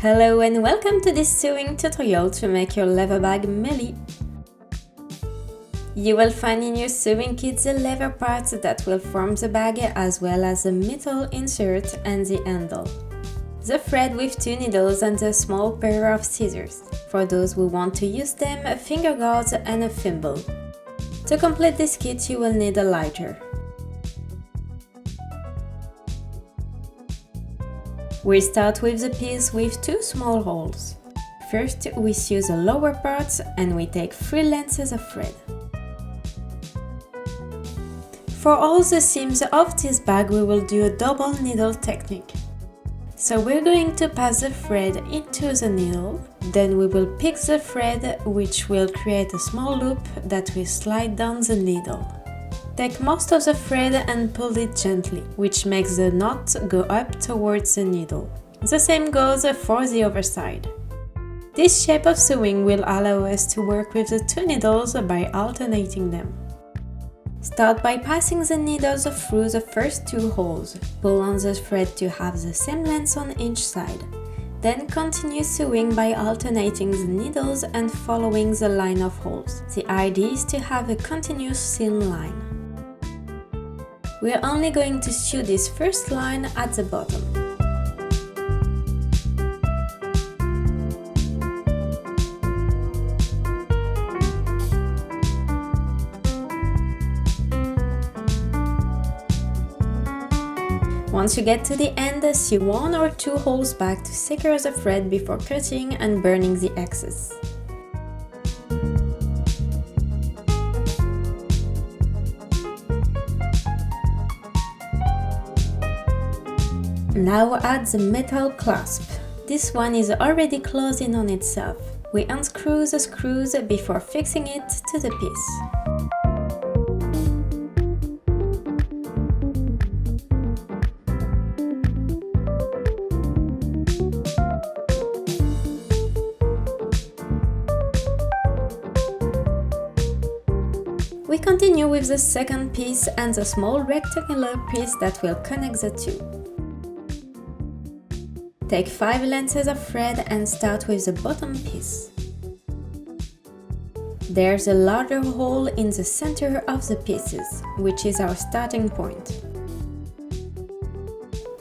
Hello and welcome to this sewing tutorial to make your leather bag Melie. You will find in your sewing kit the leather parts that will form the bag as well as the metal insert and the handle. The thread with 2 needles and a small pair of scissors. For those who want to use them, finger guards and a thimble. To complete this kit you will need a lighter. We start with the piece with 2 small holes. First we sew the lower parts and we take 3 lengths of thread. For all the seams of this bag we will do a double needle technique. So we're going to pass the thread into the needle, then we will pick the thread, which will create a small loop that will slide down the needle. Take most of the thread and pull it gently, which makes the knot go up towards the needle. The same goes for the other side. This shape of sewing will allow us to work with the 2 needles by alternating them. Start by passing the needles through the first 2 holes. Pull on the thread to have the same length on each side. Then continue sewing by alternating the needles and following the line of holes. The idea is to have a continuous thin line. We are only going to sew this first line at the bottom. Once you get to the end, sew 1 or 2 holes back to secure the thread before cutting and burning the excess. Now add the metal clasp. This one is already closing on itself. We unscrew the screws before fixing it to the piece. We continue with the second piece and the small rectangular piece that will connect the two. Take 5 lengths of thread and start with the bottom piece. There's a larger hole in the center of the pieces, which is our starting point.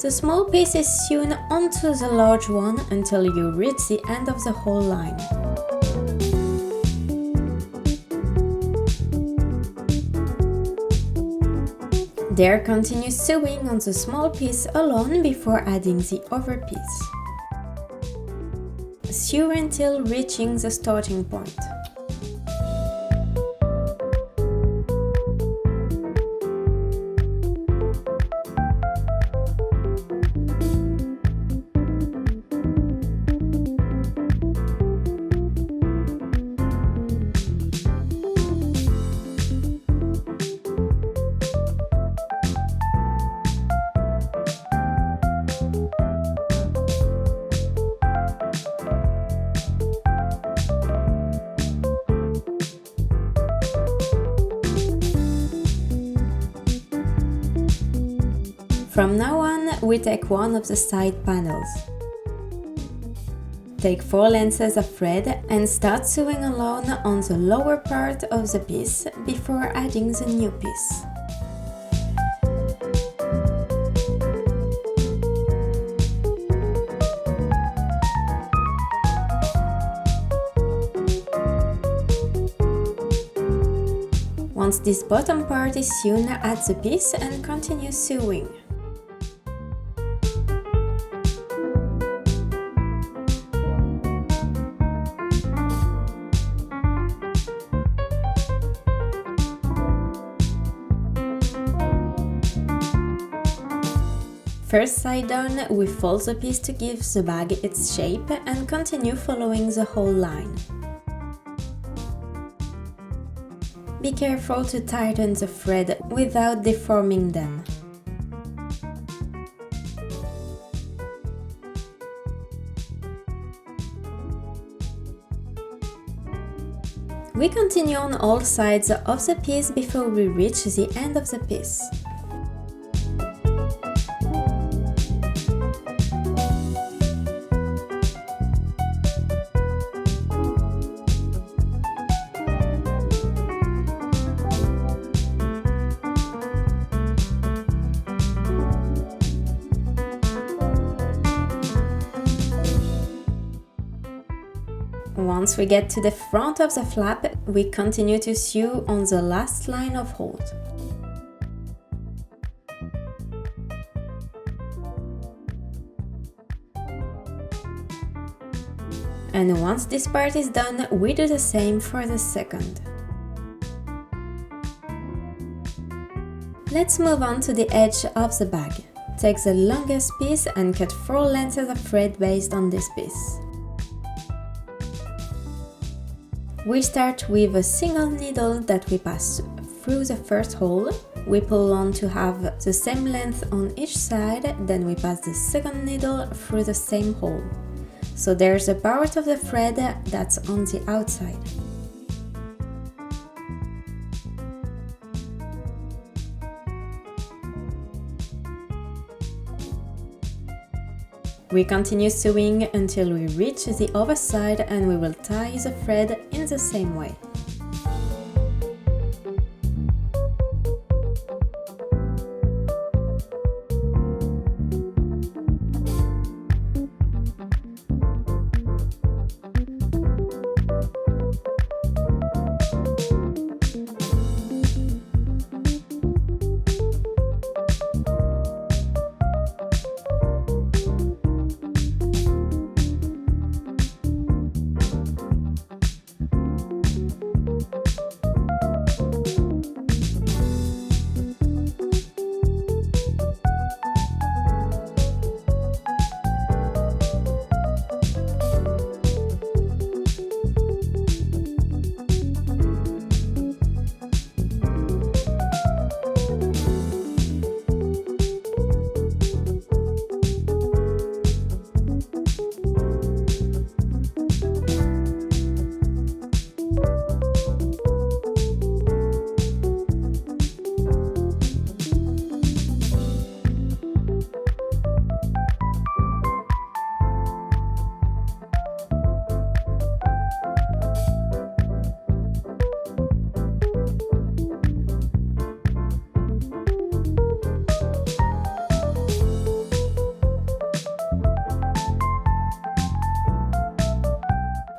The small piece is sewn onto the large one until you reach the end of the whole line. There, continue sewing on the small piece alone before adding the other piece. Sew until reaching the starting point. From now on, we take one of the side panels. Take 4 lengths of thread and start sewing along on the lower part of the piece before adding the new piece. Once this bottom part is sewn, add the piece and continue sewing. First side down, we fold the piece to give the bag its shape and continue following the whole line. Be careful to tighten the thread without deforming them. We continue on all sides of the piece before we reach the end of the piece. Once we get to the front of the flap, we continue to sew on the last line of hold. And once this part is done, we do the same for the second. Let's move on to the edge of the bag. Take the longest piece and cut 4 lengths of thread based on this piece. We start with a single needle that we pass through the first hole. We pull on to have the same length on each side, then we pass the second needle through the same hole. So there's a part of the thread that's on the outside. We continue sewing until we reach the other side and we will tie the thread in the same way.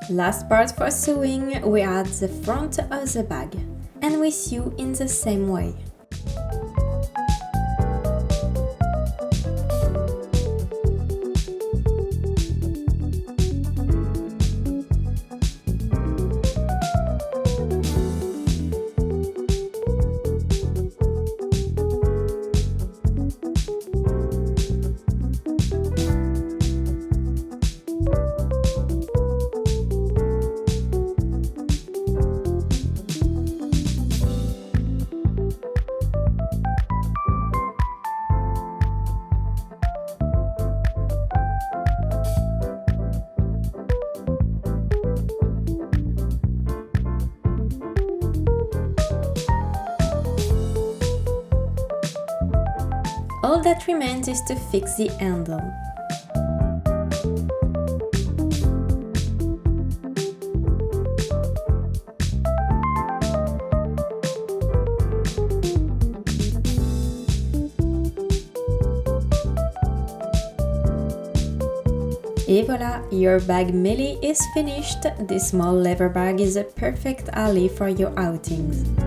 Last part for sewing, we add the front of the bag, and we sew in the same way. All that remains is to fix the handle. Et voilà, your bag Melie is finished. This small leather bag is a perfect ally for your outings.